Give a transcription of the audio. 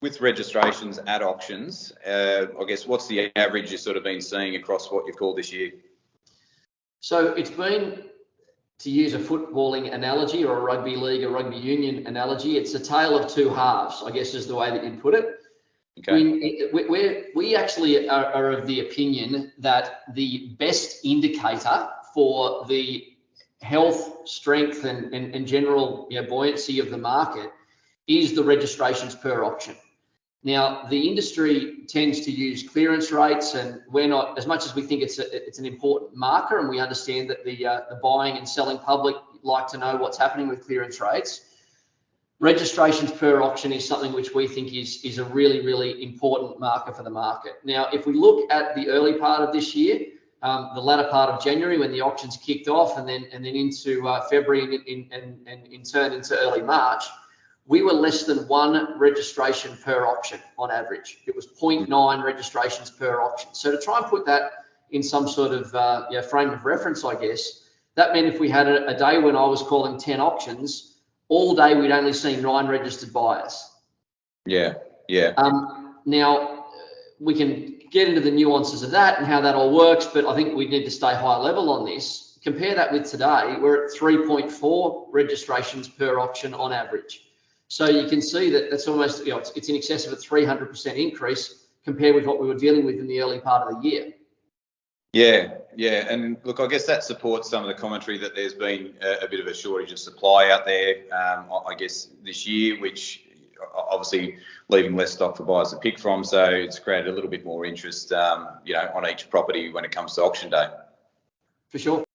with registrations at auctions, I guess what's the average you've sort of been seeing across what you've called this year? So it's been, to use a footballing analogy or a rugby league, a rugby union analogy, it's a tale of two halves, I guess is the way that you'd put it. Okay. We actually are of the opinion that the best indicator for the health, strength, and general buoyancy of the market is the registrations per auction. Now, the industry tends to use clearance rates, and we're not, as much as we think it's an important marker, and we understand that the buying and selling public like to know what's happening with clearance rates. Registrations per auction is something which we think is a really, really important marker for the market. Now, if we look at the early part of this year, the latter part of January when the auctions kicked off, and then into February and in turn into early March, we were less than 1 registration per auction on average. It was 0.9 registrations per auction. So to try and put that in some sort of frame of reference, I guess, that meant if we had a day when I was calling 10 auctions, all day we'd only seen 9 registered buyers. Yeah, yeah. Now, we can get into the nuances of that and how that all works, but I think we need to stay high level on this. Compare that with today, we're at 3.4 registrations per auction on average. So you can see that that's almost, it's in excess of a 300% increase compared with what we were dealing with in the early part of the year. Yeah, yeah. And look, I guess that supports some of the commentary that there's been a bit of a shortage of supply out there, I guess, this year, which obviously leaving less stock for buyers to pick from. So it's created a little bit more interest, on each property when it comes to auction day. For sure.